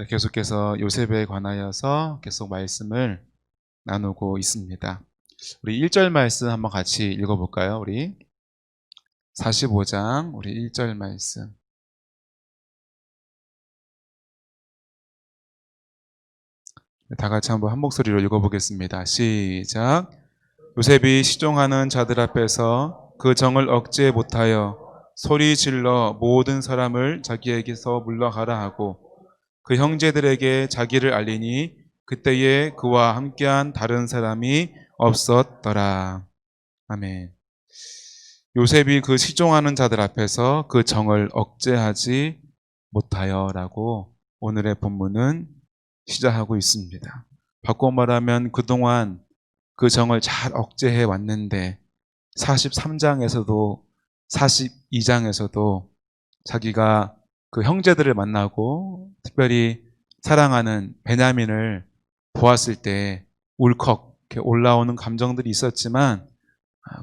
계속해서 요셉에 관하여서 계속 말씀을 나누고 있습니다. 우리 1절 말씀 한번 같이 읽어볼까요? 우리 45장 우리 1절 말씀. 다 같이 한번 한 목소리로 읽어보겠습니다. 시작. 요셉이 시종하는 자들 앞에서 그 정을 억제 못하여 소리 질러 모든 사람을 자기에게서 물러가라 하고 그 형제들에게 자기를 알리니 그때에 그와 함께한 다른 사람이 없었더라. 아멘. 요셉이 그 시종하는 자들 앞에서 그 정을 억제하지 못하여 라고 오늘의 본문은 시작하고 있습니다. 바꿔 말하면 그동안 그 정을 잘 억제해 왔는데 43장에서도 42장에서도 자기가 그 형제들을 만나고 특별히 사랑하는 베냐민을 보았을 때 울컥 이렇게 올라오는 감정들이 있었지만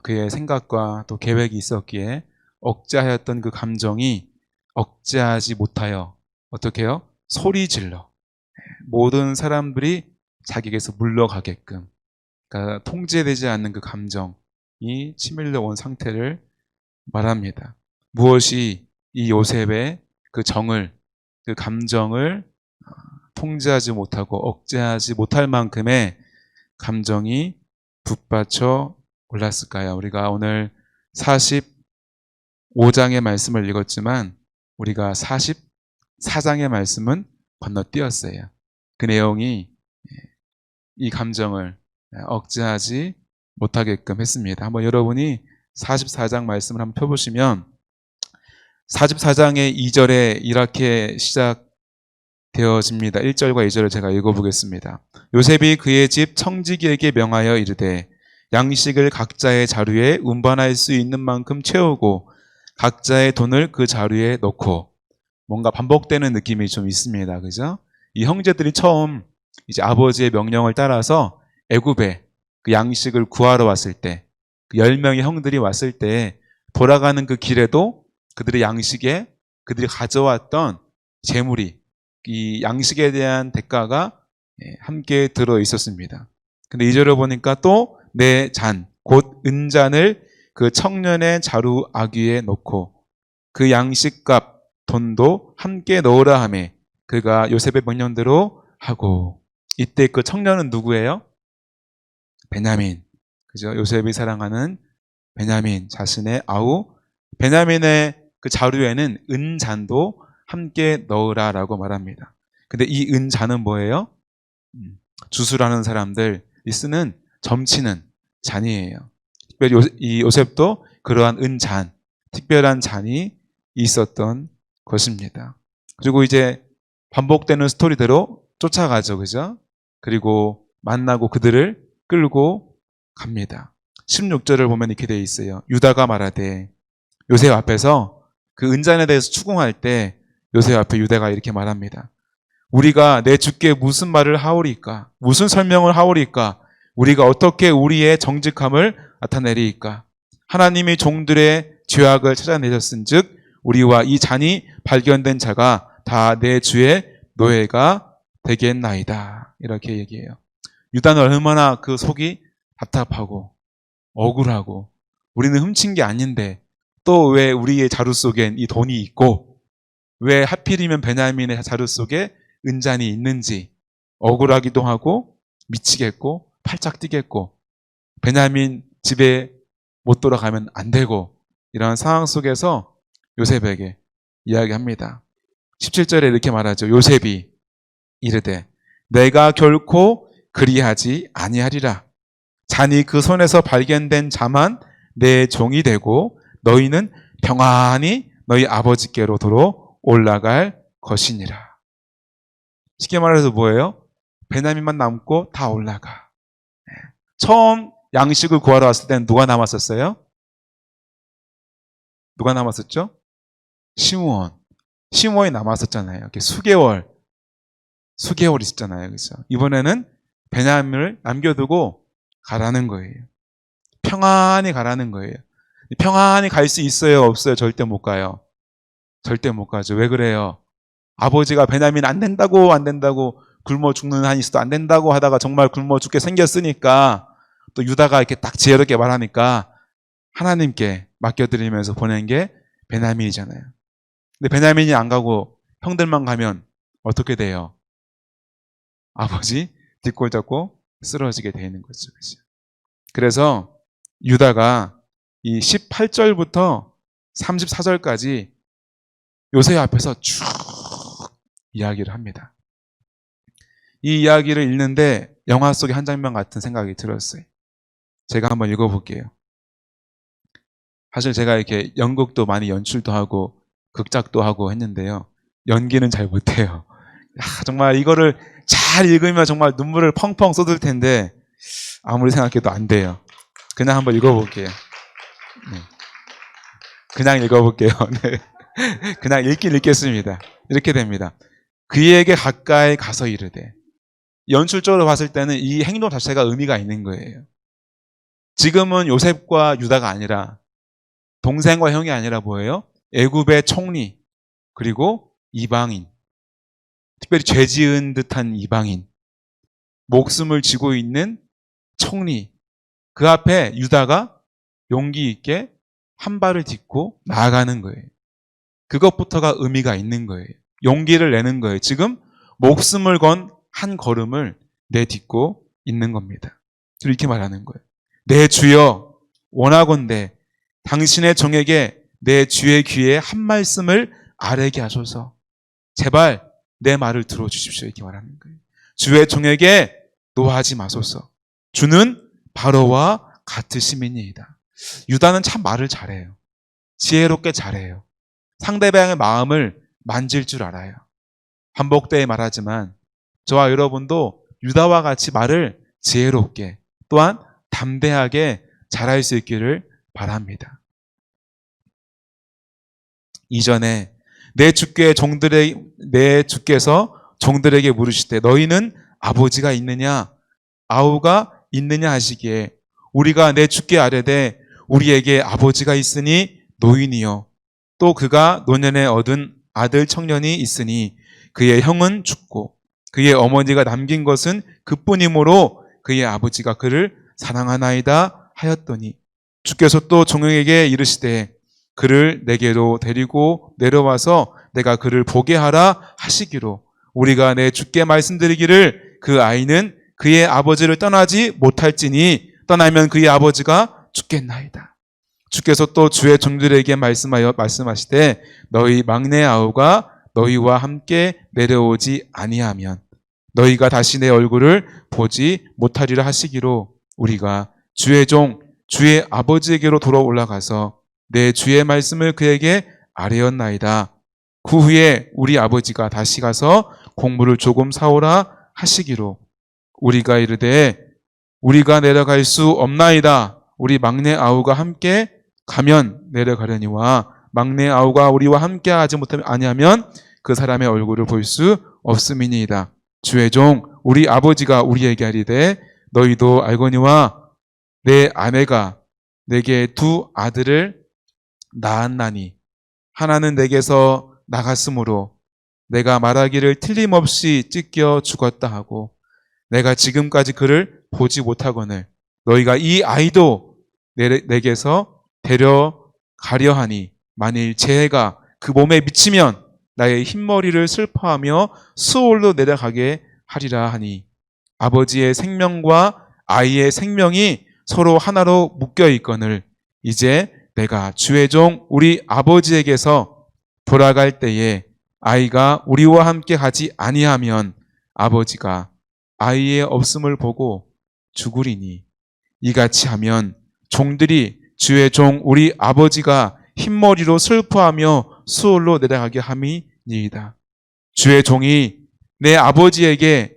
그의 생각과 또 계획이 있었기에 억제하였던 그 감정이 억제하지 못하여 어떻게 해요? 소리 질러 모든 사람들이 자기에게서 물러가게끔, 그러니까 통제되지 않는 그 감정이 치밀려 온 상태를 말합니다. 무엇이 이 요셉의 그 정을, 그 감정을 통제하지 못하고 억제하지 못할 만큼의 감정이 북받쳐 올랐을까요? 우리가 오늘 45장의 말씀을 읽었지만 우리가 44장의 말씀은 건너뛰었어요. 그 내용이 이 감정을 억제하지 못하게끔 했습니다. 한번 여러분이 44장 말씀을 한번 펴보시면 44장의 2절에 이렇게 시작되어집니다. 1절과 2절을 제가 읽어보겠습니다. 요셉이 그의 집 청지기에게 명하여 이르되 양식을 각자의 자루에 운반할 수 있는 만큼 채우고 각자의 돈을 그 자루에 넣고, 뭔가 반복되는 느낌이 좀 있습니다. 그죠? 이 형제들이 처음 이제 아버지의 명령을 따라서 애굽에 그 양식을 구하러 왔을 때, 그 10명의 형들이 왔을 때 돌아가는 그 길에도 그들의 양식에 그들이 가져왔던 재물이, 이 양식에 대한 대가가 함께 들어 있었습니다. 근데 2절을 보니까 또 내 잔, 곧 은잔을 그 청년의 자루 아귀에 넣고 그 양식값 돈도 함께 넣으라 하며 그가 요셉의 명령대로 하고. 이때 그 청년은 누구예요? 베냐민. 그죠? 요셉이 사랑하는 베냐민, 자신의 아우 베냐민의 그 자루에는 은잔도 함께 넣으라라고 말합니다. 근데 이 은잔은 뭐예요? 주술하는 사람들이 쓰는 점치는 잔이에요. 특별히 이 요셉도 그러한 은잔, 특별한 잔이 있었던 것입니다. 그리고 이제 반복되는 스토리대로 쫓아가죠. 그죠? 그리고 만나고 그들을 끌고 갑니다. 16절을 보면 이렇게 되어 있어요. 유다가 말하되, 요셉 앞에서 그 은잔에 대해서 추궁할 때 요셉 앞에 유다가 이렇게 말합니다. 우리가 내 주께 무슨 말을 하오리까? 무슨 설명을 하오리까? 우리가 어떻게 우리의 정직함을 나타내리까? 하나님이 종들의 죄악을 찾아내셨은즉 우리와 이 잔이 발견된 자가 다 내 주의 노예가 되겠나이다. 이렇게 얘기해요. 유다는 얼마나 그 속이 답답하고 억울하고, 우리는 훔친 게 아닌데 또 왜 우리의 자루 속엔 이 돈이 있고 왜 하필이면 베냐민의 자루 속에 은잔이 있는지 억울하기도 하고 미치겠고 팔짝 뛰겠고 베냐민 집에 못 돌아가면 안 되고, 이런 상황 속에서 요셉에게 이야기합니다. 17절에 이렇게 말하죠. 요셉이 이르되 내가 결코 그리하지 아니하리라. 잔이 그 손에서 발견된 자만 내 종이 되고 너희는 평안히 너희 아버지께로 도로 올라갈 것이니라. 쉽게 말해서 뭐예요? 베냐민만 남고 다 올라가. 처음 양식을 구하러 왔을 때는 누가 남았었어요? 누가 남았었죠? 시므온. 시므온이 남았었잖아요. 이렇게 수개월 있었잖아요. 그렇죠? 이번에는 베냐민을 남겨두고 가라는 거예요. 평안히 가라는 거예요. 평안히 갈 수 있어요? 없어요? 절대 못 가요. 절대 못 가죠. 왜 그래요? 아버지가 베냐민 안 된다고 굶어 죽는 한이 있어도 안 된다고 하다가 정말 굶어 죽게 생겼으니까 또 유다가 이렇게 딱 지혜롭게 말하니까 하나님께 맡겨드리면서 보낸 게 베냐민이잖아요. 근데 베냐민이 안 가고 형들만 가면 어떻게 돼요? 아버지 뒷골 잡고 쓰러지게 되는 거죠. 그렇죠? 그래서 유다가 이 18절부터 34절까지 요셉 앞에서 쭉 이야기를 합니다. 이 이야기를 읽는데 영화 속의 한 장면 같은 생각이 들었어요. 제가 한번 읽어볼게요. 사실 제가 이렇게 연극도 많이 연출도 하고 극작도 하고 했는데요. 연기는 잘 못해요. 정말 이거를 잘 읽으면 정말 눈물을 펑펑 쏟을 텐데 아무리 생각해도 안 돼요. 그냥 한번 읽어볼게요. 네. 그냥 읽어볼게요. 네. 그냥 읽긴 읽겠습니다. 이렇게 됩니다. 그에게 가까이 가서 이르되. 연출적으로 봤을 때는 이 행동 자체가 의미가 있는 거예요. 지금은 요셉과 유다가 아니라 동생과 형이 아니라 뭐예요? 애굽의 총리 그리고 이방인, 특별히 죄 지은 듯한 이방인, 목숨을 쥐고 있는 총리, 그 앞에 유다가 용기 있게 한 발을 딛고 나아가는 거예요. 그것부터가 의미가 있는 거예요. 용기를 내는 거예요. 지금 목숨을 건 한 걸음을 내딛고 있는 겁니다. 이렇게 말하는 거예요. 내 주여 원하건대 당신의 종에게 내 주의 귀에 한 말씀을 아뢰게 하소서. 제발 내 말을 들어주십시오. 이렇게 말하는 거예요. 주의 종에게 노하지 마소서. 주는 바로와 같으심이니이다. 유다는 참 말을 잘해요. 지혜롭게 잘해요. 상대방의 마음을 만질 줄 알아요. 반복되게 말하지만 저와 여러분도 유다와 같이 말을 지혜롭게 또한 담대하게 잘할 수 있기를 바랍니다. 이전에 내 주께서 종들에게 물으시되 너희는 아버지가 있느냐 아우가 있느냐 하시기에 우리가 내 주께 아뢰되 우리에게 아버지가 있으니 노인이요 또 그가 노년에 얻은 아들 청년이 있으니 그의 형은 죽고 그의 어머니가 남긴 것은 그뿐이므로 그의 아버지가 그를 사랑하나이다 하였더니 주께서 또 종에게 이르시되 그를 내게로 데리고 내려와서 내가 그를 보게 하라 하시기로 우리가 내 주께 말씀드리기를 그 아이는 그의 아버지를 떠나지 못할지니 떠나면 그의 아버지가 죽겠나이다. 주께서 또 주의 종들에게 말씀하시되 너희 막내 아우가 너희와 함께 내려오지 아니하면 너희가 다시 내 얼굴을 보지 못하리라 하시기로 우리가 주의 종 주의 아버지에게로 돌아 올라가서 내 주의 말씀을 그에게 아뢰었나이다. 그 후에 우리 아버지가 다시 가서 곡물을 조금 사오라 하시기로 우리가 이르되 우리가 내려갈 수 없나이다. 우리 막내 아우가 함께 가면 내려가려니와 막내 아우가 우리와 함께 하지 아니하면 그 사람의 얼굴을 볼 수 없음이니이다. 주의 종 우리 아버지가 우리에게 하리되 너희도 알거니와 내 아내가 내게 두 아들을 낳았나니 하나는 내게서 나갔으므로 내가 말하기를 틀림없이 찢겨 죽었다 하고 내가 지금까지 그를 보지 못하거늘 너희가 이 아이도 내게서 데려가려 하니 만일 재해가 그 몸에 미치면 나의 흰머리를 슬퍼하며 수올로 내려가게 하리라 하니 아버지의 생명과 아이의 생명이 서로 하나로 묶여 있거늘 이제 내가 주의 종 우리 아버지에게서 돌아갈 때에 아이가 우리와 함께 가지 아니하면 아버지가 아이의 없음을 보고 죽으리니 이같이 하면 종들이 주의 종 우리 아버지가 흰머리로 슬퍼하며 수올로 내려가게 함이니이다. 주의 종이 내 아버지에게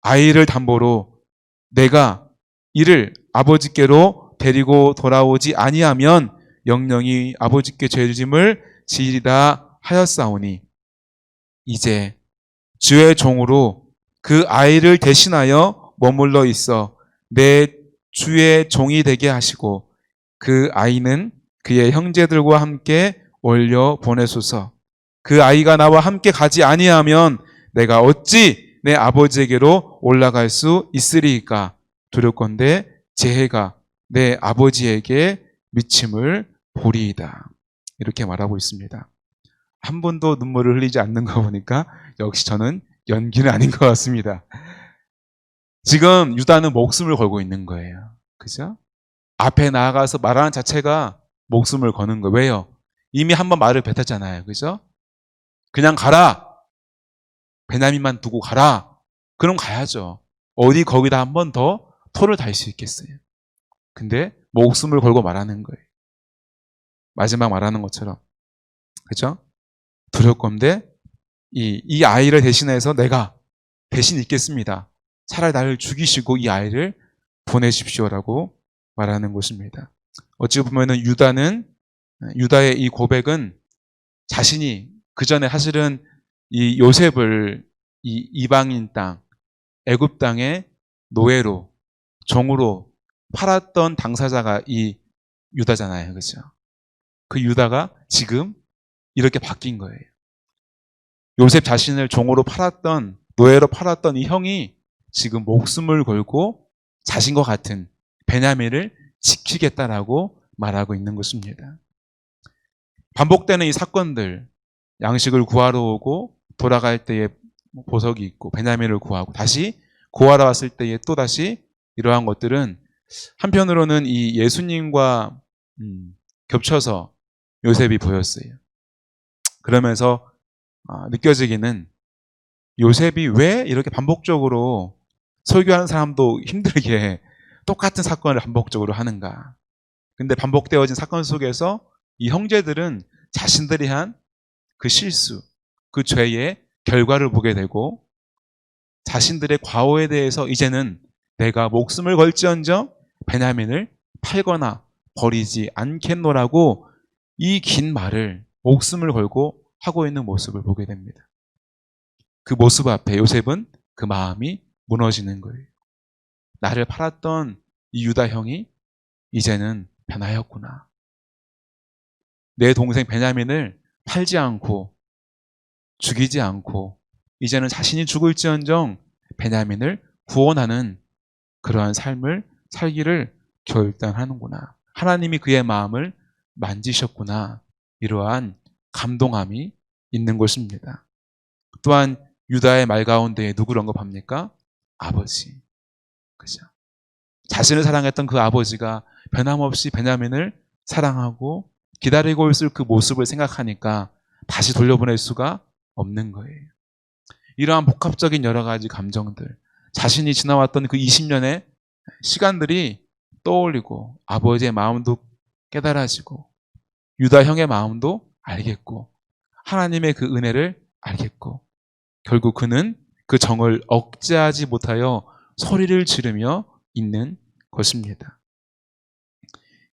아이를 담보로 내가 이를 아버지께로 데리고 돌아오지 아니하면 영영이 아버지께 죄짐을 지으리라 하였사오니 이제 주의 종으로 그 아이를 대신하여 머물러 있어 내 주의 종이 되게 하시고 그 아이는 그의 형제들과 함께 올려 보내소서. 그 아이가 나와 함께 가지 아니하면 내가 어찌 내 아버지에게로 올라갈 수 있으리이까? 두렵건대 제 해가 내 아버지에게 미침을 보리이다. 이렇게 말하고 있습니다. 한 번도 눈물을 흘리지 않는 거 보니까 역시 저는 연기는 아닌 것 같습니다. 지금 유다는 목숨을 걸고 있는 거예요. 그죠? 앞에 나아가서 말하는 자체가 목숨을 거는 거예요. 왜요? 이미 한번 말을 뱉었잖아요. 그죠? 그냥 가라. 베냐민만 두고 가라. 그럼 가야죠. 어디 거기다 한 번 더 토를 달 수 있겠어요. 근데 목숨을 걸고 말하는 거예요. 마지막 말하는 것처럼. 그죠? 두렵건대 이 아이를 대신해서 내가 대신 있겠습니다. 차라리 나를 죽이시고 이 아이를 보내십시오라고 말하는 것입니다. 어찌 보면은 유다의 이 고백은 자신이 그 전에 사실은 이 요셉을 이 이방인 땅, 애굽 땅의 노예로, 종으로 팔았던 당사자가 이 유다잖아요. 그렇죠? 그 유다가 지금 이렇게 바뀐 거예요. 요셉 자신을 종으로 팔았던, 노예로 팔았던 이 형이 지금 목숨을 걸고 자신과 같은 베냐민을 지키겠다라고 말하고 있는 것입니다. 반복되는 이 사건들, 양식을 구하러 오고 돌아갈 때에 보석이 있고 베냐민을 구하고 다시 구하러 왔을 때에 또 다시 이러한 것들은 한편으로는 이 예수님과 겹쳐서 요셉이 보였어요. 그러면서 느껴지기는 요셉이 왜 이렇게 반복적으로 설교하는 사람도 힘들게 똑같은 사건을 반복적으로 하는가. 근데 반복되어진 사건 속에서 이 형제들은 자신들이 한 그 실수, 그 죄의 결과를 보게 되고 자신들의 과오에 대해서 이제는 내가 목숨을 걸지언정 베냐민을 팔거나 버리지 않겠노라고 이 긴 말을 목숨을 걸고 하고 있는 모습을 보게 됩니다. 그 모습 앞에 요셉은 그 마음이 무너지는 거예요. 나를 팔았던 이 유다 형이 이제는 변하였구나. 내 동생 베냐민을 팔지 않고 죽이지 않고 이제는 자신이 죽을지언정 베냐민을 구원하는 그러한 삶을 살기를 결단하는구나. 하나님이 그의 마음을 만지셨구나. 이러한 감동함이 있는 것입니다. 또한 유다의 말 가운데 누구를 언급합니까? 아버지. 그죠? 자신을 사랑했던 그 아버지가 변함없이 베냐민을 사랑하고 기다리고 있을 그 모습을 생각하니까 다시 돌려보낼 수가 없는 거예요. 이러한 복합적인 여러 가지 감정들, 자신이 지나왔던 그 20년의 시간들이 떠올리고 아버지의 마음도 깨달아지고 유다 형의 마음도 알겠고 하나님의 그 은혜를 알겠고 결국 그는 그 정을 억제하지 못하여 소리를 지르며 있는 것입니다.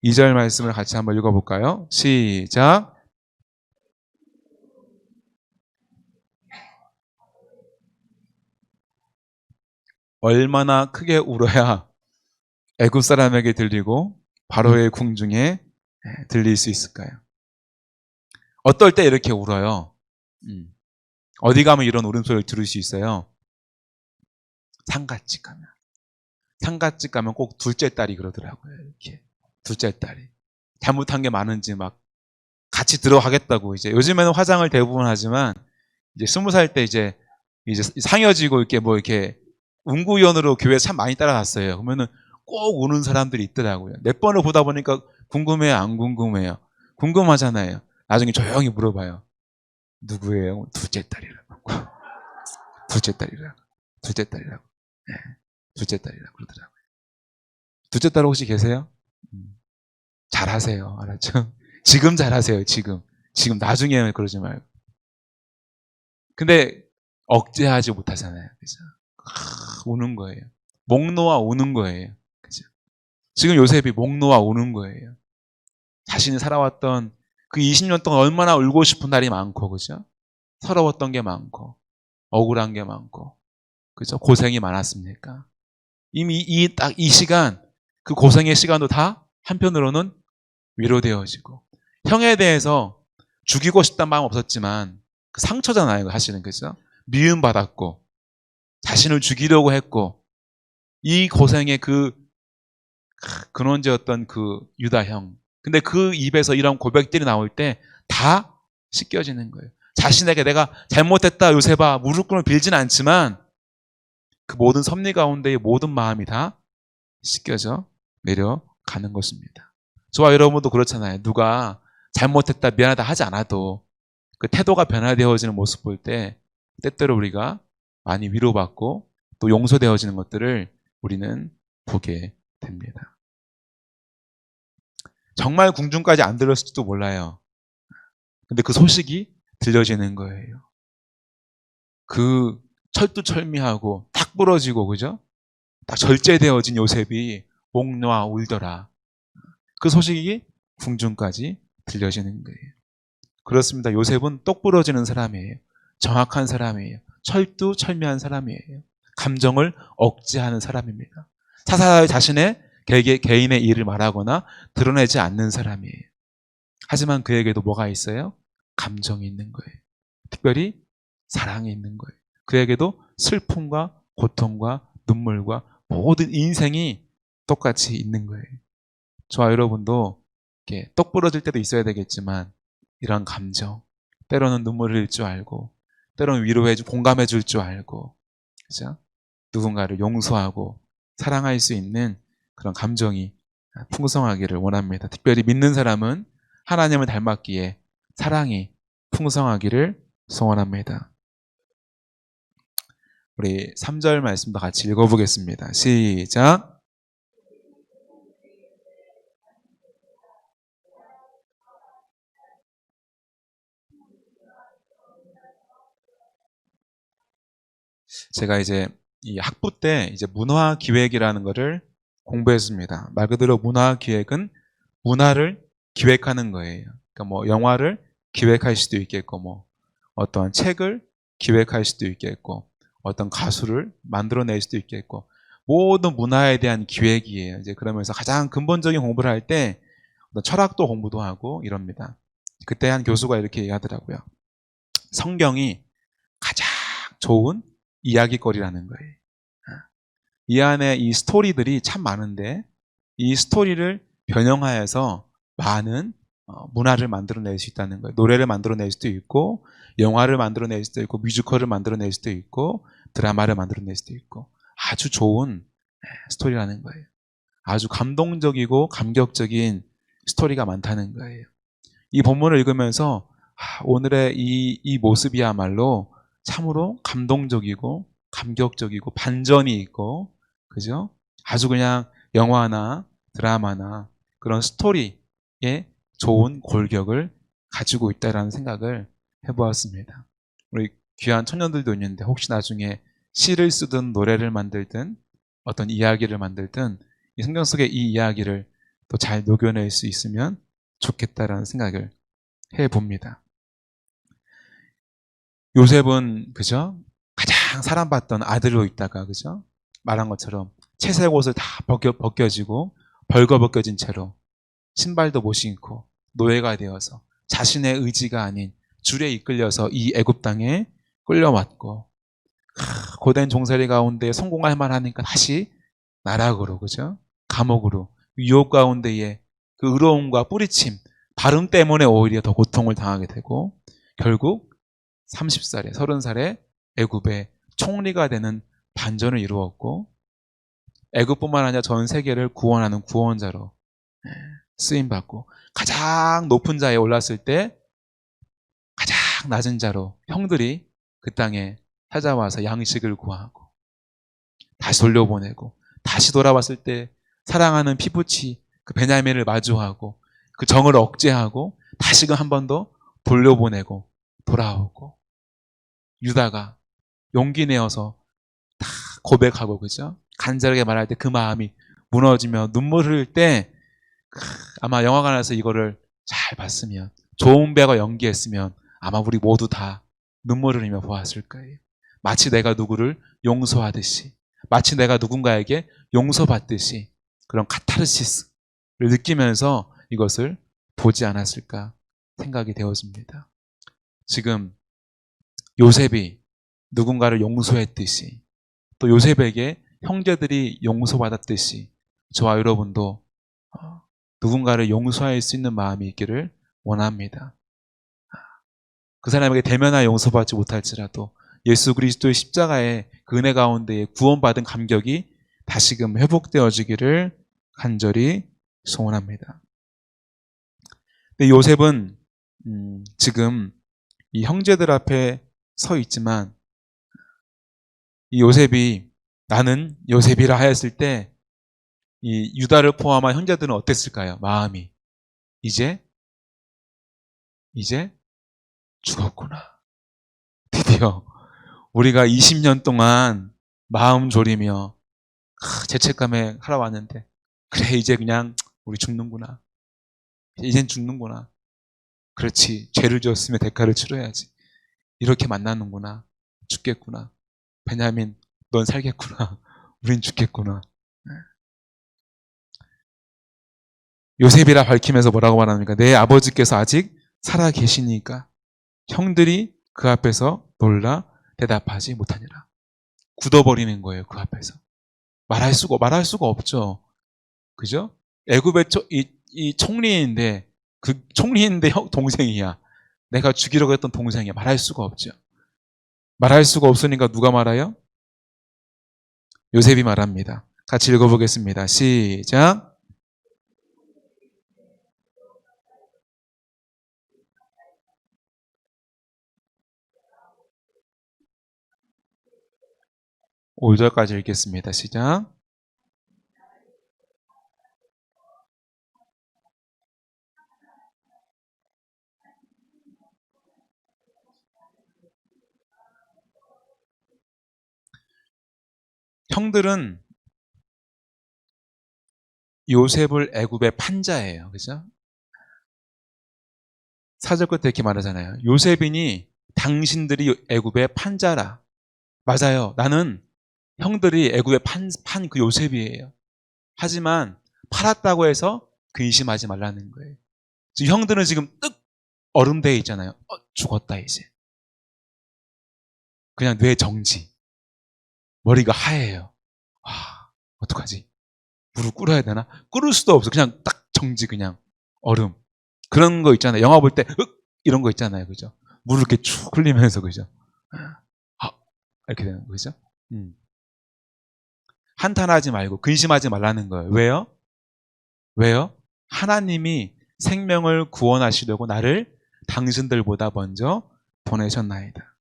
2절 말씀을 같이 한번 읽어볼까요? 시작. 얼마나 크게 울어야 애굽 사람에게 들리고 바로의 궁중에 들릴 수 있을까요? 어떨 때 이렇게 울어요? 어디 가면 이런 울음소리를 들을 수 있어요? 상갓집 가면. 상갓집 가면 꼭 둘째 딸이 그러더라고요. 이렇게 둘째 딸이 잘못한 게 많은지 막 같이 들어가겠다고 이제 요즘에는 화장을 대부분 하지만 이제 20살 때 이제 상여지고 이렇게 뭐 이렇게 운구위원으로 교회 참 많이 따라갔어요. 그러면은 꼭 우는 사람들이 있더라고요. 몇 번을 보다 보니까 궁금해요, 안 궁금해요? 궁금하잖아요. 나중에 조용히 물어봐요. 누구예요? 둘째 딸이라고. 둘째 딸이라고. 둘째 딸이라고. 네. 둘째 딸이라고 그러더라고요. 둘째 딸 혹시 계세요? 잘하세요. 알았죠? 지금 잘하세요. 지금 나중에 그러지 말고. 근데 억제하지 못하잖아요. 그죠? 우는 거예요. 목 놓아 우는 거예요. 그죠? 지금 요셉이 목 놓아 우는 거예요. 자신이 살아왔던 그 20년 동안 얼마나 울고 싶은 날이 많고, 그죠? 서러웠던 게 많고, 억울한 게 많고, 그죠? 고생이 많았습니까? 이미 딱 이 시간, 그 고생의 시간도 다 한편으로는 위로되어지고, 형에 대해서 죽이고 싶다는 마음 없었지만, 그 상처잖아요, 사실은. 그죠? 미움받았고, 자신을 죽이려고 했고, 이 고생의 그 근원제였던 그 유다형. 근데 그 입에서 이런 고백들이 나올 때 다 씻겨지는 거예요. 자신에게 내가 잘못했다, 요셉아, 무릎 꿇어 빌지는 않지만 그 모든 섭리 가운데의 모든 마음이 다 씻겨져 내려가는 것입니다. 저와 여러분도 그렇잖아요. 누가 잘못했다, 미안하다 하지 않아도 그 태도가 변화되어지는 모습 볼 때 때때로 우리가 많이 위로받고 또 용서되어지는 것들을 우리는 보게 됩니다. 정말 궁중까지 안 들었을지도 몰라요. 근데 그 소식이 들려지는 거예요. 그 철두철미하고 딱 부러지고, 그죠? 딱 절제되어진 요셉이 목 놓아 울더라. 그 소식이 궁중까지 들려지는 거예요. 그렇습니다. 요셉은 똑 부러지는 사람이에요. 정확한 사람이에요. 철두철미한 사람이에요. 감정을 억제하는 사람입니다. 사사하게 자신의 개인의 일을 말하거나 드러내지 않는 사람이에요. 하지만 그에게도 뭐가 있어요? 감정이 있는 거예요. 특별히 사랑이 있는 거예요. 그에게도 슬픔과 고통과 눈물과 모든 인생이 똑같이 있는 거예요. 저와 여러분도 이렇게 똑 부러질 때도 있어야 되겠지만 이런 감정, 때로는 눈물을 흘릴 줄 알고 때로는 위로해주고 공감해 줄 줄 알고, 그죠? 누군가를 용서하고 사랑할 수 있는 그런 감정이 풍성하기를 원합니다. 특별히 믿는 사람은 하나님을 닮았기에 사랑이 풍성하기를 소원합니다. 우리 3절 말씀도 같이 읽어보겠습니다. 시작. 제가 이제 이 학부 때 이제 문화 기획이라는 거를 공부했습니다. 말 그대로 문화 기획은 문화를 기획하는 거예요. 그러니까 뭐 영화를 기획할 수도 있겠고, 뭐 어떠한 책을 기획할 수도 있겠고, 어떤 가수를 만들어낼 수도 있겠고, 모든 문화에 대한 기획이에요. 이제 그러면서 가장 근본적인 공부를 할 때 철학도 공부도 하고 이럽니다. 그때 한 교수가 이렇게 얘기하더라고요. 성경이 가장 좋은 이야기거리라는 거예요. 이 안에 이 스토리들이 참 많은데 이 스토리를 변형하여서 많은 문화를 만들어낼 수 있다는 거예요. 노래를 만들어낼 수도 있고, 영화를 만들어낼 수도 있고, 뮤지컬을 만들어낼 수도 있고, 드라마를 만들어낼 수도 있고, 아주 좋은 스토리라는 거예요. 아주 감동적이고 감격적인 스토리가 많다는 거예요. 이 본문을 읽으면서 오늘의 이 모습이야말로 참으로 감동적이고 감격적이고 반전이 있고, 그죠? 아주 그냥 영화나 드라마나 그런 스토리에 좋은 골격을 가지고 있다라는 생각을 해보았습니다. 우리 귀한 청년들도 있는데 혹시 나중에 시를 쓰든 노래를 만들든 어떤 이야기를 만들든 이 성경 속의 이 이야기를 또 잘 녹여낼 수 있으면 좋겠다라는 생각을 해봅니다. 요셉은 그죠? 가장 사랑받던 아들로 있다가, 그죠? 말한 것처럼 채색 옷을 다 벗겨지고 벌거벗겨진 채로 신발도 못 신고 노예가 되어서 자신의 의지가 아닌 줄에 이끌려서 이 애굽 땅에 끌려왔고, 고된 종살이 가운데 성공할 만하니까 다시 나락으로, 그죠? 감옥으로, 유혹 가운데에 그 의로움과 뿌리침, 발음 때문에 오히려 더 고통을 당하게 되고, 결국 30살에 30살에 애굽의 총리가 되는 반전을 이루었고, 애굽뿐만 아니라 전 세계를 구원하는 구원자로 쓰임받고, 가장 높은 자에 올랐을 때 가장 낮은 자로 형들이 그 땅에 찾아와서 양식을 구하고 다시 돌려보내고, 다시 돌아왔을 때 사랑하는 피부치 그 베냐민을 마주하고 그 정을 억제하고 다시금 한 번 더 돌려보내고 돌아오고, 유다가 용기 내어서 다 고백하고, 그죠? 간절하게 말할 때 그 마음이 무너지며 눈물 흘릴 때 아마 영화관에서 이거를 잘 봤으면, 좋은 배우가 연기했으면 아마 우리 모두 다 눈물을 흘리며 보았을 거예요. 마치 내가 누구를 용서하듯이, 마치 내가 누군가에게 용서받듯이 그런 카타르시스를 느끼면서 이것을 보지 않았을까 생각이 되었습니다. 지금 요셉이 누군가를 용서했듯이 또 요셉에게 형제들이 용서받았듯이 저와 여러분도 누군가를 용서할 수 있는 마음이 있기를 원합니다. 그 사람에게 대면하여 용서받지 못할지라도 예수 그리스도의 십자가의 그 은혜 가운데 구원받은 감격이 다시금 회복되어지기를 간절히 소원합니다. 근데 요셉은 지금 이 형제들 앞에 서 있지만 이 요셉이 나는 요셉이라 하였을 때 이 유다를 포함한 형제들은 어땠을까요? 마음이 이제 죽었구나. 드디어 우리가 20년 동안 마음 졸이며 죄책감에 살아왔는데 그래 이제 그냥 우리 죽는구나. 이젠 죽는구나. 그렇지. 죄를 지었으면 대가를 치러야지. 이렇게 만나는구나. 죽겠구나. 베냐민 넌 살겠구나. 우린 죽겠구나. 요셉이라 밝히면서 뭐라고 말합니까? 내 아버지께서 아직 살아 계시니까 형들이 그 앞에서 놀라 대답하지 못하니라. 굳어버리는 거예요. 그 앞에서. 말할 수가 없죠. 그죠? 애굽의 이 총리인데 그 총리인데 동생이야. 내가 죽이려고 했던 동생이야. 말할 수가 없죠. 말할 수가 없으니까 누가 말해요? 요셉이 말합니다. 같이 읽어보겠습니다. 시작. 5절까지 읽겠습니다. 시작. 형들은 요셉을 애굽에 판 자예요. 그죠? 4절 끝에 이렇게 말하잖아요. 요셉이니 당신들이 애굽의 판자라. 맞아요. 나는 형들이 애굽에 판 그 요셉이에요. 하지만 팔았다고 해서 근심하지 말라는 거예요. 형들은 지금 뜩 얼음대에 있잖아요. 죽었다 이제. 그냥 뇌 정지. 머리가 하얘요. 와, 어떡하지? 물을 끓여야 되나? 끓을 수도 없어. 그냥 딱 정지 그냥. 얼음. 그런 거 있잖아요. 영화 볼 때 이런 거 있잖아요. 그죠? 물을 이렇게 쭉 흘리면서 그죠? 이렇게 되는 거죠. 한탄하지 말고 근심하지 말라는 거예요. 왜요? 왜요? 하나님이 생명을 구원하시려고 나를 당신들보다 먼저 보내셨나이다.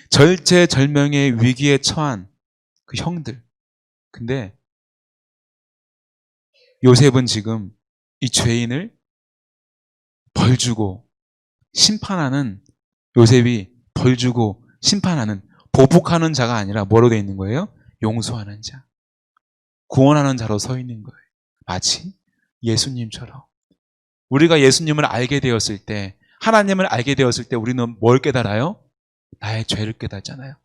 절체절명의 위기에 처한 그 형들. 근데 요셉은 지금 이 죄인을 벌주고 심판하는, 요셉이 벌주고 심판하는, 보복하는 자가 아니라 뭐로 되어 있는 거예요? 용서하는 자, 구원하는 자로 서 있는 거예요. 마치 예수님처럼. 우리가 예수님을 알게 되었을 때, 하나님을 알게 되었을 때 우리는 뭘 깨달아요? 나의 죄를 깨닫잖아요.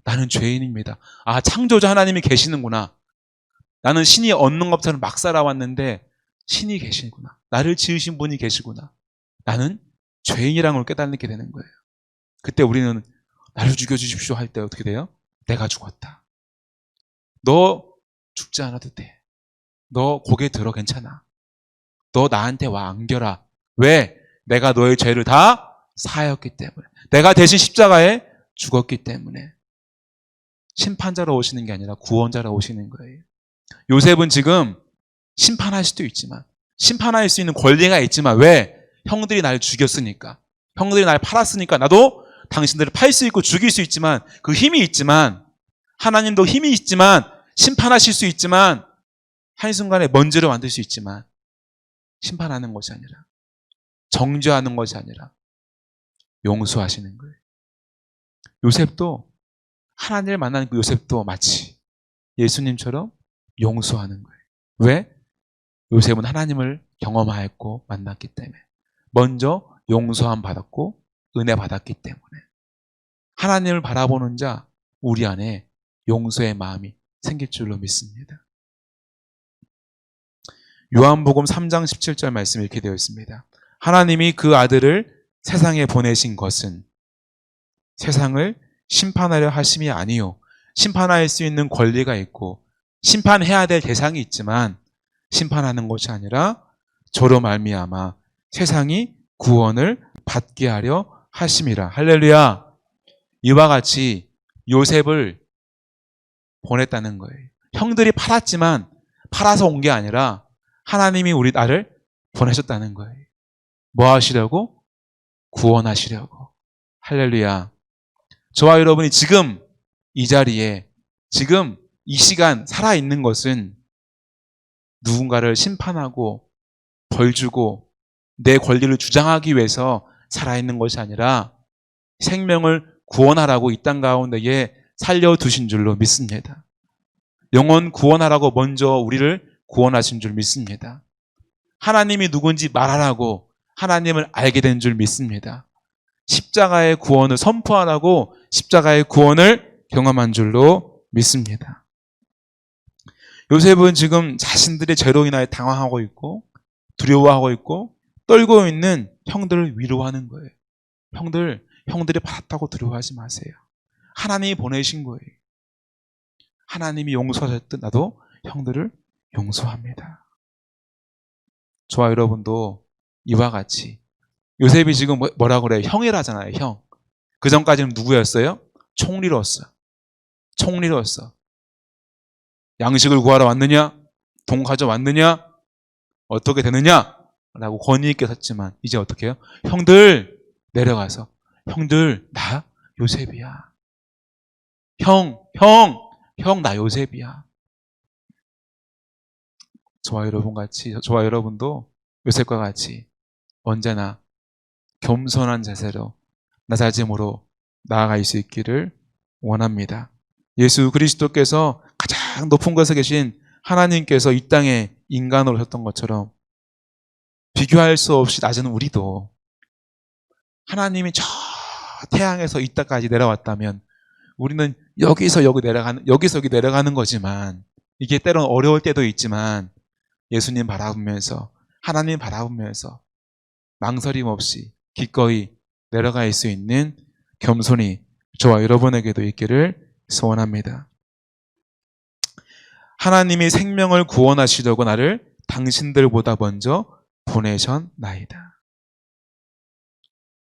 나는 죄인입니다. 아, 창조자 하나님이 계시는구나. 나는 신이 없는 것처럼 막 살아왔는데 신이 계시구나. 나를 지으신 분이 계시구나. 나는 죄인이라는 걸 깨닫게 되는 거예요. 그때 우리는 나를 죽여주십시오 할 때 어떻게 돼요? 내가 죽었다. 너 죽지 않아도 돼. 너 고개 들어 괜찮아. 너 나한테 와 안겨라. 왜? 내가 너의 죄를 다 사하였기 때문에. 내가 대신 십자가에 죽었기 때문에. 심판자로 오시는 게 아니라 구원자로 오시는 거예요. 요셉은 지금 심판할 수도 있지만, 심판할 수 있는 권리가 있지만, 왜? 형들이 날 죽였으니까, 형들이 날 팔았으니까 나도 당신들을 팔 수 있고 죽일 수 있지만, 그 힘이 있지만, 하나님도 힘이 있지만, 심판하실 수 있지만, 한순간에 먼지를 만들 수 있지만, 심판하는 것이 아니라, 정죄하는 것이 아니라 용서하시는 거예요. 요셉도, 하나님을 만난 그 요셉도 마치 예수님처럼 용서하는 거예요. 왜? 요셉은 하나님을 경험하였고 만났기 때문에, 먼저 용서함 받았고 은혜 받았기 때문에. 하나님을 바라보는 자, 우리 안에 용서의 마음이 생길 줄로 믿습니다. 요한복음 3장 17절 말씀이 이렇게 되어 있습니다. 하나님이 그 아들을 세상에 보내신 것은 세상을 심판하려 하심이 아니요. 심판할 수 있는 권리가 있고 심판해야 될 대상이 있지만 심판하는 것이 아니라 저로 말미암아 세상이 구원을 받게 하려 하심이라. 할렐루야. 이와 같이 요셉을 보냈다는 거예요. 형들이 팔았지만 팔아서 온 게 아니라 하나님이 우리 나를 보내셨다는 거예요. 뭐 하시려고? 구원하시려고. 할렐루야. 저와 여러분이 지금 이 자리에 지금 이 시간 살아있는 것은 누군가를 심판하고 벌 주고 내 권리를 주장하기 위해서 살아있는 것이 아니라 생명을 구원하라고 이 땅 가운데에 살려두신 줄로 믿습니다. 영혼 구원하라고 먼저 우리를 구원하신 줄 믿습니다. 하나님이 누군지 말하라고 하나님을 알게 된 줄 믿습니다. 십자가의 구원을 선포하라고 십자가의 구원을 경험한 줄로 믿습니다. 요셉은 지금 자신들의 죄로 인하여 당황하고 있고 두려워하고 있고 떨고 있는 형들을 위로하는 거예요. 형들이 받았다고 두려워하지 마세요. 하나님이 보내신 거예요. 하나님이 용서하셨듯 나도 형들을 용서합니다. 저와 여러분도 이와 같이 요셉이 지금 뭐라고 그래요? 형이라잖아요. 형. 그 전까지는 누구였어요? 총리로서. 양식을 구하러 왔느냐? 돈 가져왔느냐? 어떻게 되느냐? 라고 권위 있게 섰지만 이제 어떻게 해요? 형들 내려가서 형들 나 요셉이야. 형 나 요셉이야. 저와 여러분도 요셉과 같이 언제나 겸손한 자세로 나사짐으로 나아갈 수 있기를 원합니다. 예수 그리스도께서 가장 높은 곳에 계신 하나님께서 이 땅에 인간으로 오셨던 것처럼 비교할 수 없이 낮은 우리도 하나님이 저 태양에서 이 땅까지 내려왔다면 우리는 여기서 여기 내려가는 거지만 이게 때로는 어려울 때도 있지만 예수님 바라보면서 하나님 바라보면서 망설임 없이 기꺼이 내려갈 수 있는 겸손이 저와 여러분에게도 있기를 소원합니다. 하나님이 생명을 구원하시려고 나를 당신들보다 먼저 보내셨나이다.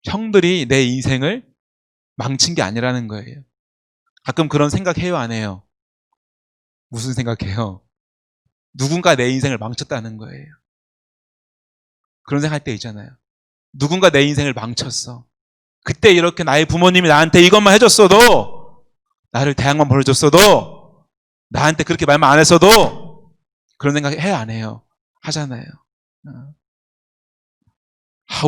형들이 내 인생을 망친 게 아니라는 거예요. 가끔 그런 생각해요, 안 해요? 무슨 생각해요? 누군가 내 인생을 망쳤다는 거예요. 그런 생각할 때 있잖아요. 누군가 내 인생을 망쳤어. 그때 이렇게 나의 부모님이 나한테 이것만 해줬어도, 나를 대학만 보내줬어도, 나한테 그렇게 말만 안 했어도, 그런 생각 해요, 안 해요? 하잖아요.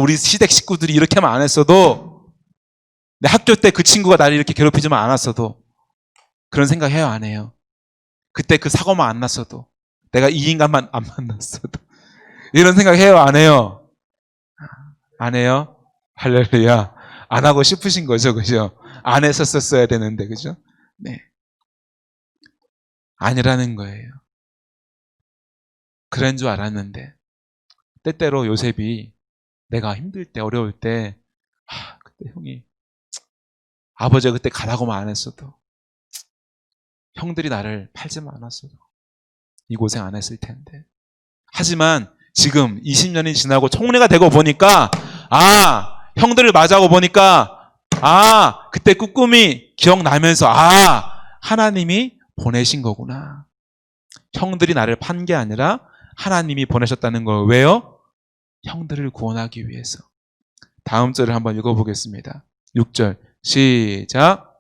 우리 시댁 식구들이 이렇게만 안 했어도, 내 학교 때 그 친구가 나를 이렇게 괴롭히지만 않았어도, 그런 생각 해요, 안 해요? 그때 그 사고만 안 났어도, 내가 이 인간만 안 만났어도, 이런 생각 해요, 안 해요? 안 해요? 할렐루야. 안 하고 싶으신 거죠, 그죠? 안 했었어야 되는데, 그죠? 네. 아니라는 거예요. 그런 줄 알았는데, 때때로 요셉이 내가 힘들 때, 어려울 때, 그때 형이, 아버지가 그때 가라고만 안 했어도, 형들이 나를 팔지만 않았어도, 이 고생 안 했을 텐데. 하지만 지금 20년이 지나고 총리가 되고 보니까, 형들을 맞이하고 보니까, 그때 꿈이 기억나면서, 하나님이 보내신 거구나. 형들이 나를 판 게 아니라 하나님이 보내셨다는 거. 왜요? 형들을 구원하기 위해서. 다음 절을 한번 읽어보겠습니다. 6절 시작.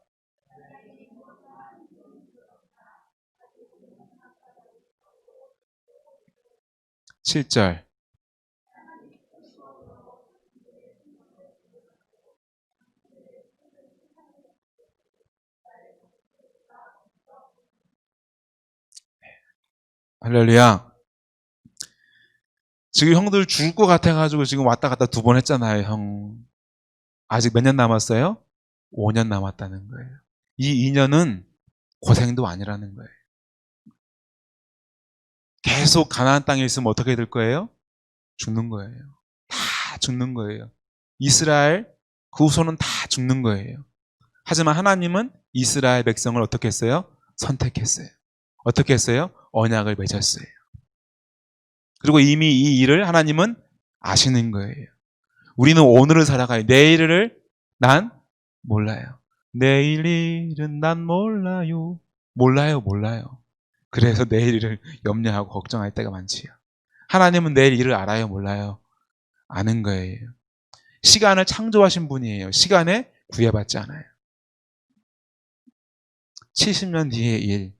(7절) 할렐루야. 지금 형들 죽을 것 같아가지고 지금 왔다 갔다 2번 했잖아요, 형. 아직 몇 년 남았어요? 5년 남았다는 거예요. 이 2년은 고생도 아니라는 거예요. 계속 가나안 땅에 있으면 어떻게 될 거예요? 죽는 거예요. 다 죽는 거예요. 이스라엘 그 후손은 다 죽는 거예요. 하지만 하나님은 이스라엘 백성을 어떻게 했어요? 선택했어요. 어떻게 했어요? 언약을 맺었어요. 그리고 이미 이 일을 하나님은 아시는 거예요. 우리는 오늘을 살아가요. 내일을 난 몰라요. 내일 일은 난 몰라요. 몰라요. 그래서 내일을 염려하고 걱정할 때가 많지요. 하나님은 내일 일을 알아요, 몰라요? 아는 거예요. 시간을 창조하신 분이에요. 시간에 구애받지 않아요. 70년 뒤의 일,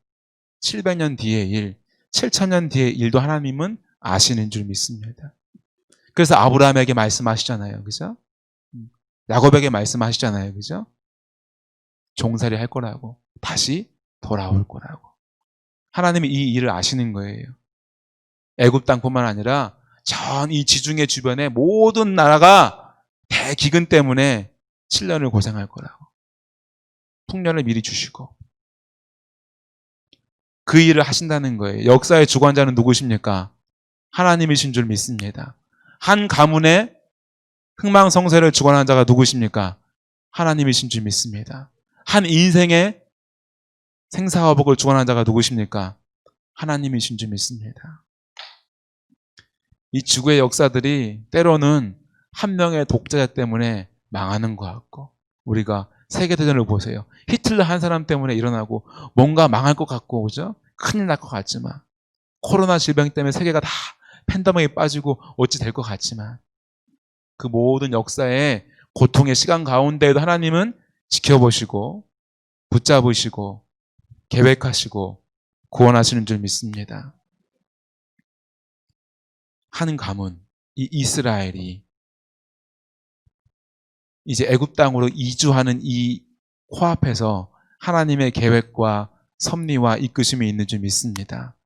700년 뒤의 일, 7천년 뒤의 일도 하나님은 아시는 줄 믿습니다. 그래서 아브라함에게 말씀하시잖아요. 그죠? 야곱에게 말씀하시잖아요. 그죠? 종살이 할 거라고. 다시 돌아올 거라고. 하나님이 이 일을 아시는 거예요. 애굽 땅뿐만 아니라 전 이 지중해 주변의 모든 나라가 대기근 때문에 7년을 고생할 거라고. 풍년을 미리 주시고. 그 일을 하신다는 거예요. 역사의 주관자는 누구십니까? 하나님이신 줄 믿습니다. 한 가문의 흥망성쇠를 주관한 자가 누구십니까? 하나님이신 줄 믿습니다. 한 인생의 생사화복을 주관한 자가 누구십니까? 하나님이신 줄 믿습니다. 이 지구의 역사들이 때로는 한 명의 독재자 때문에 망하는 것 같고, 우리가 세계대전을 보세요. 히틀러 한 사람 때문에 일어나고 뭔가 망할 것 같고, 그죠? 큰일 날 것 같지만, 코로나 질병 때문에 세계가 다 팬데믹에 빠지고 어찌 될 것 같지만, 그 모든 역사의 고통의 시간 가운데에도 하나님은 지켜보시고 붙잡으시고 계획하시고 구원하시는 줄 믿습니다. 한 가문, 이 이스라엘이 이제 애굽 땅으로 이주하는 이 코앞에서 하나님의 계획과 섭리와 이끄심이 있는 줄 믿습니다.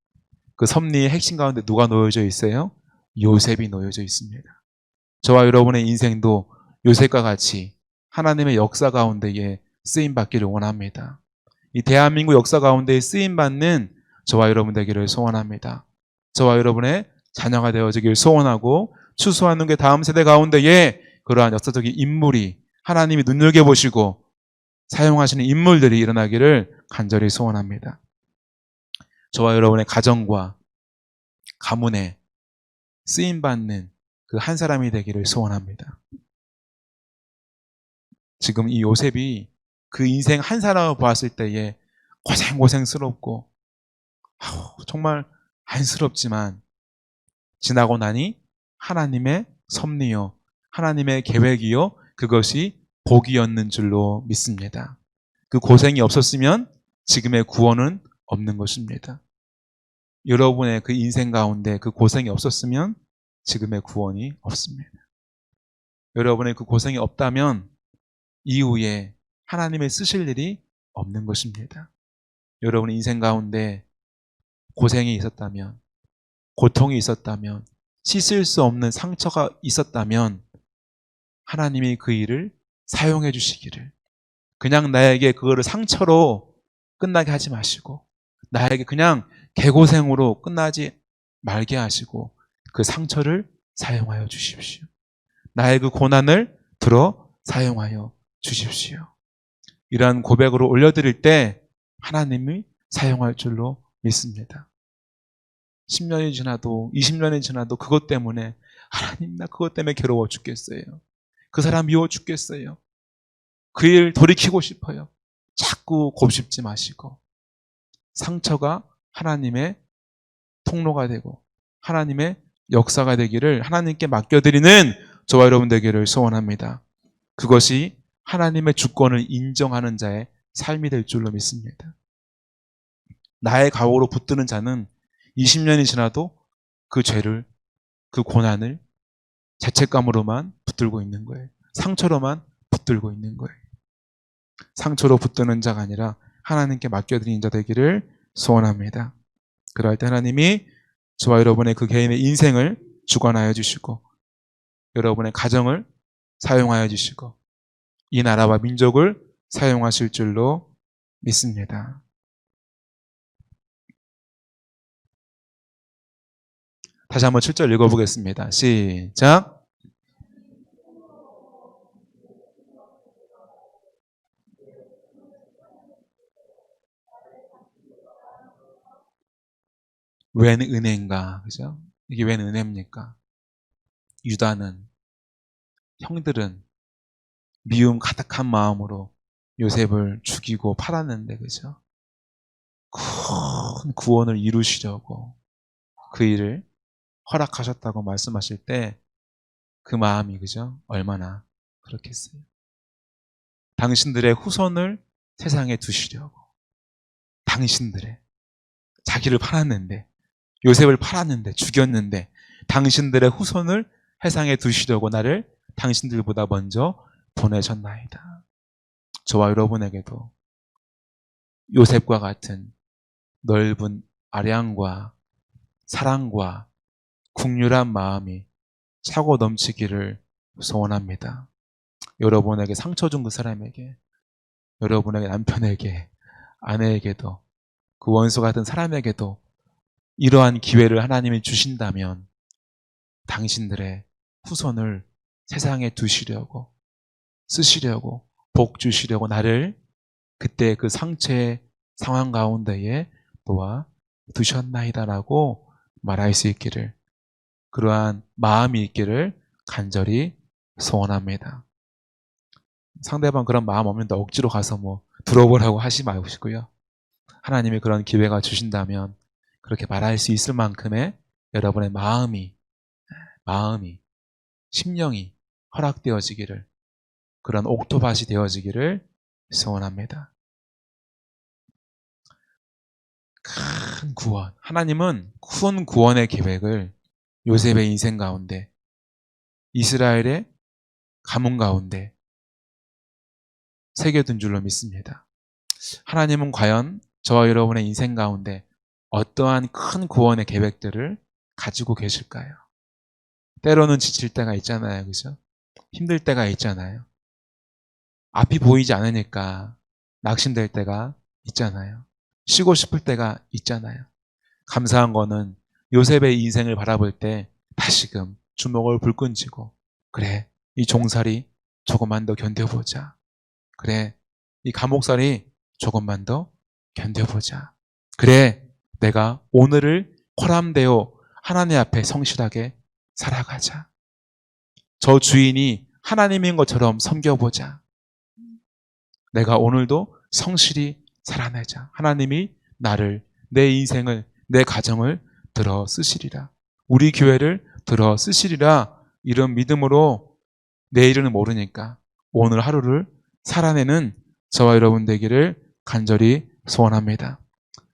그 섭리의 핵심 가운데 누가 놓여져 있어요? 요셉이 놓여져 있습니다. 저와 여러분의 인생도 요셉과 같이 하나님의 역사 가운데에 쓰임받기를 원합니다. 이 대한민국 역사 가운데 쓰임받는 저와 여러분 되기를 소원합니다. 저와 여러분의 자녀가 되어지길 소원하고, 추수하는 게 다음 세대 가운데에 그러한 역사적인 인물이 하나님이 눈여겨보시고 사용하시는 인물들이 일어나기를 간절히 소원합니다. 저와 여러분의 가정과 가문에 쓰임받는 그 한 사람이 되기를 소원합니다. 지금 이 요셉이 그 인생 한 사람을 보았을 때에 고생스럽고 정말 안쓰럽지만, 지나고 나니 하나님의 섭리요, 하나님의 계획이요, 그것이 복이었는 줄로 믿습니다. 그 고생이 없었으면 지금의 구원은 없는 것입니다. 여러분의 그 인생 가운데 그 고생이 없었으면 지금의 구원이 없습니다. 여러분의 그 고생이 없다면 이후에 하나님의 쓰실 일이 없는 것입니다. 여러분의 인생 가운데 고생이 있었다면, 고통이 있었다면, 씻을 수 없는 상처가 있었다면 하나님이 그 일을 사용해 주시기를, 그냥 나에게 그거를 상처로 끝나게 하지 마시고 나에게 그냥 개고생으로 끝나지 말게 하시고 그 상처를 사용하여 주십시오. 나의 그 고난을 들어 사용하여 주십시오. 이러한 고백으로 올려드릴 때 하나님이 사용할 줄로 믿습니다. 10년이 지나도 20년이 지나도 그것 때문에, 하나님 나 그것 때문에 괴로워 죽겠어요. 그 사람 미워 죽겠어요. 그 일 돌이키고 싶어요. 자꾸 곱씹지 마시고 상처가 하나님의 통로가 되고 하나님의 역사가 되기를 하나님께 맡겨드리는 저와 여러분 되기를 소원합니다. 그것이 하나님의 주권을 인정하는 자의 삶이 될 줄로 믿습니다. 나의 가오로 붙드는 자는 20년이 지나도 그 죄를, 그 고난을 죄책감으로만 붙들고 있는 거예요. 상처로만 붙들고 있는 거예요. 상처로 붙드는 자가 아니라 하나님께 맡겨드리는 자 되기를 소원합니다. 그럴 때 하나님이 저와 여러분의 그 개인의 인생을 주관하여 주시고 여러분의 가정을 사용하여 주시고 이 나라와 민족을 사용하실 줄로 믿습니다. 다시 한번 7절 읽어보겠습니다. 시작. 웬 은혜인가, 그죠? 이게 웬 은혜입니까? 유다는, 형들은 미움 가득한 마음으로 요셉을 죽이고 팔았는데, 그죠? 큰 구원을 이루시려고 그 일을 허락하셨다고 말씀하실 때 그 마음이, 그죠? 얼마나 그렇겠어요. 당신들의 후손을 세상에 두시려고. 당신들의, 자기를 팔았는데, 요셉을 팔았는데, 죽였는데, 당신들의 후손을 세상에 두시려고 나를 당신들보다 먼저 보내셨나이다. 저와 여러분에게도 요셉과 같은 넓은 아량과 사랑과 국률한 마음이 차고 넘치기를 소원합니다. 여러분에게 상처 준 그 사람에게, 여러분에게 남편에게, 아내에게도, 그 원수 같은 사람에게도 이러한 기회를 하나님이 주신다면 당신들의 후손을 세상에 두시려고, 쓰시려고, 복 주시려고 나를 그때 그 상처의 상황 가운데에 놓아 두셨나이다라고 말할 수 있기를, 그러한 마음이 있기를 간절히 소원합니다. 상대방 그런 마음 없는데 억지로 가서 뭐 들어보라고 하지 마시고요. 하나님이 그런 기회가 주신다면 그렇게 말할 수 있을 만큼의 여러분의 마음이, 심령이 허락되어지기를, 그런 옥토밭이 되어지기를 소원합니다. 큰 구원. 하나님은 큰 구원의 계획을 요셉의 인생 가운데, 이스라엘의 가문 가운데 새겨둔 줄로 믿습니다. 하나님은 과연 저와 여러분의 인생 가운데 어떠한 큰 구원의 계획들을 가지고 계실까요? 때로는 지칠 때가 있잖아요. 그죠? 힘들 때가 있잖아요. 앞이 보이지 않으니까 낙심될 때가 있잖아요. 쉬고 싶을 때가 있잖아요. 감사한 거는 요셉의 인생을 바라볼 때 다시금 주먹을 불끈 쥐고, 그래, 이 종살이 조금만 더 견뎌보자. 그래, 이 감옥살이 조금만 더 견뎌보자. 그래, 내가 오늘을 허람되어 하나님 앞에 성실하게 살아가자. 저 주인이 하나님인 것처럼 섬겨보자. 내가 오늘도 성실히 살아내자. 하나님이 나를, 내 인생을, 내 가정을 들어 쓰시리라. 우리 교회를 들어 쓰시리라. 이런 믿음으로 내일은 모르니까 오늘 하루를 살아내는 저와 여러분 되기를 간절히 소원합니다.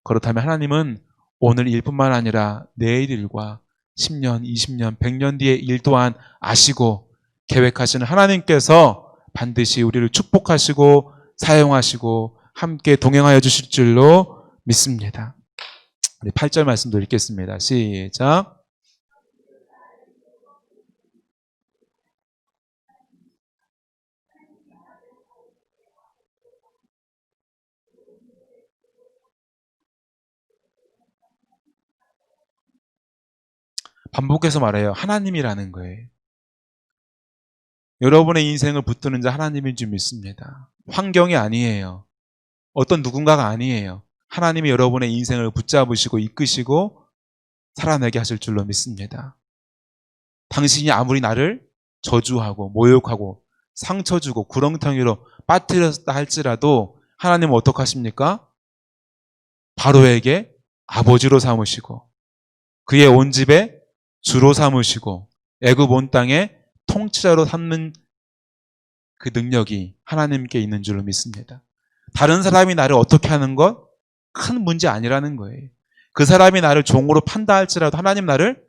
그렇다면 하나님은 오늘 일뿐만 아니라 내일 일과 10년, 20년, 100년 뒤의 일 또한 아시고 계획하시는 하나님께서 반드시 우리를 축복하시고 사용하시고 함께 동행하여 주실 줄로 믿습니다. 우리 8절 말씀도 읽겠습니다. 시작. 반복해서 말해요. 하나님이라는 거예요. 여러분의 인생을 붙드는 자 하나님인 줄 믿습니다. 환경이 아니에요. 어떤 누군가가 아니에요. 하나님이 여러분의 인생을 붙잡으시고 이끄시고 살아내게 하실 줄로 믿습니다. 당신이 아무리 나를 저주하고 모욕하고 상처 주고 구렁텅이로 빠뜨렸다 할지라도 하나님은 어떻게 하십니까? 바로에게 아버지로 삼으시고 그의 온 집에 주로 삼으시고 애굽 온 땅에 통치자로 삼는 그 능력이 하나님께 있는 줄로 믿습니다. 다른 사람이 나를 어떻게 하는 것 큰 문제 아니라는 거예요. 그 사람이 나를 종으로 판다 할지라도 하나님 나를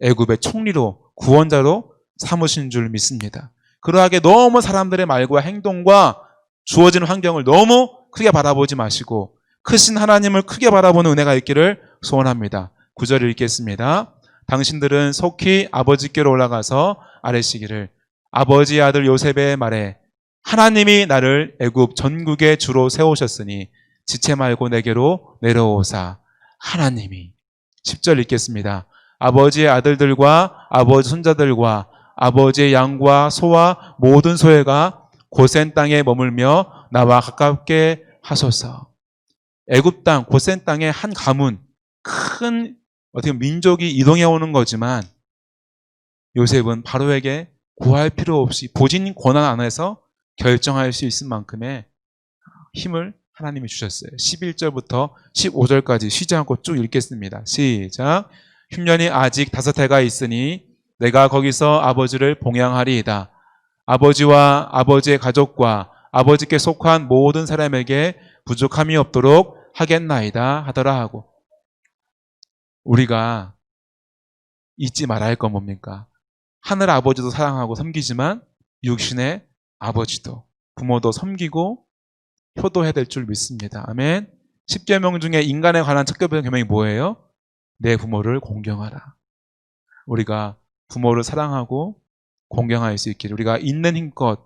애굽의 총리로 구원자로 삼으신 줄 믿습니다. 그러하게 너무 사람들의 말과 행동과 주어진 환경을 너무 크게 바라보지 마시고 크신 하나님을 크게 바라보는 은혜가 있기를 소원합니다. 9절 읽겠습니다. 당신들은 속히 아버지께로 올라가서 아뢰시기를 아버지의 아들 요셉의 말에 하나님이 나를 애굽 전국의 주로 세우셨으니 지체 말고 내게로 내려오사 하나님이 10절 읽겠습니다. 아버지의 아들들과 아버지 손자들과 아버지의 양과 소와 모든 소외가 고센 땅에 머물며 나와 가깝게 하소서. 애굽 땅 고센 땅의 한 가문, 큰 어떻게 보면 민족이 이동해 오는 거지만 요셉은 바로에게 구할 필요 없이 보진 권한 안에서 결정할 수 있을 만큼의 힘을 하나님이 주셨어요. 11절부터 15절까지 쉬지 않고 쭉 읽겠습니다. 시작. 흉년이 아직 5해가 있으니 내가 거기서 아버지를 봉양하리이다. 아버지와 아버지의 가족과 아버지께 속한 모든 사람에게 부족함이 없도록 하겠나이다 하더라 하고, 우리가 잊지 말아야 할 건 뭡니까? 하늘 아버지도 사랑하고 섬기지만 육신의 아버지도, 부모도 섬기고 효도해야 될 줄 믿습니다. 아멘. 10계명 중에 인간에 관한 첫 계명이 뭐예요? 내 부모를 공경하라. 우리가 부모를 사랑하고 공경할 수 있기를, 우리가 있는 힘껏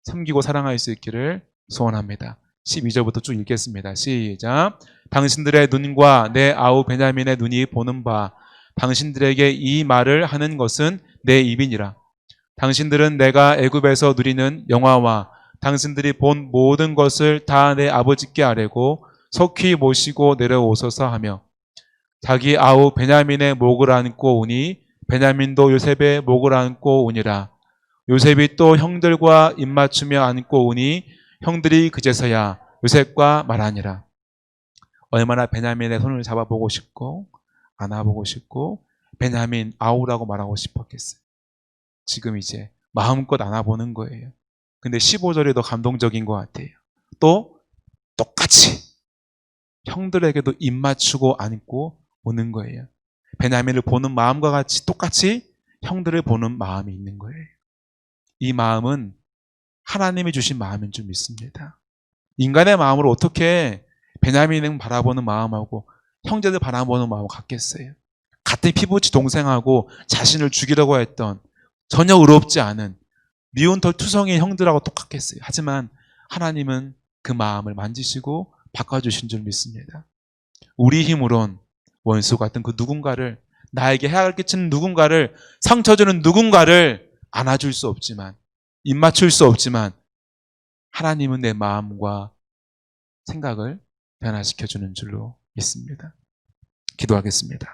섬기고 사랑할 수 있기를 소원합니다. 12절부터 쭉 읽겠습니다. 시작. 당신들의 눈과 내 아우 베냐민의 눈이 보는 바 당신들에게 이 말을 하는 것은 내 입이니라. 당신들은 내가 애굽에서 누리는 영화와 당신들이 본 모든 것을 다 내 아버지께 아뢰고 속히 모시고 내려오소서 하며 자기 아우 베냐민의 목을 안고 오니 베냐민도 요셉의 목을 안고 오니라. 요셉이 또 형들과 입맞추며 안고 오니 형들이 그제서야 요셉과 말하니라. 얼마나 베냐민의 손을 잡아보고 싶고 안아보고 싶고 베냐민 아우라고 말하고 싶었겠어요. 지금 이제 마음껏 안아보는 거예요. 근데 15절이 더 감동적인 것 같아요. 또 똑같이 형들에게도 입맞추고 안고 오는 거예요. 베냐민을 보는 마음과 같이 똑같이 형들을 보는 마음이 있는 거예요. 이 마음은 하나님이 주신 마음인 줄 믿습니다. 인간의 마음으로 어떻게 베냐민을 바라보는 마음하고 형제들 바라보는 마음하고 같겠어요? 같은 피부치 동생하고 자신을 죽이려고 했던 전혀 의롭지 않은 미운 털 투성이 형들하고 똑같겠어요. 하지만 하나님은 그 마음을 만지시고 바꿔주신 줄 믿습니다. 우리 힘으론 원수 같은 그 누군가를, 나에게 해악을 끼치는 누군가를, 상처 주는 누군가를 안아줄 수 없지만, 입맞출 수 없지만 하나님은 내 마음과 생각을 변화시켜주는 줄로 믿습니다. 기도하겠습니다.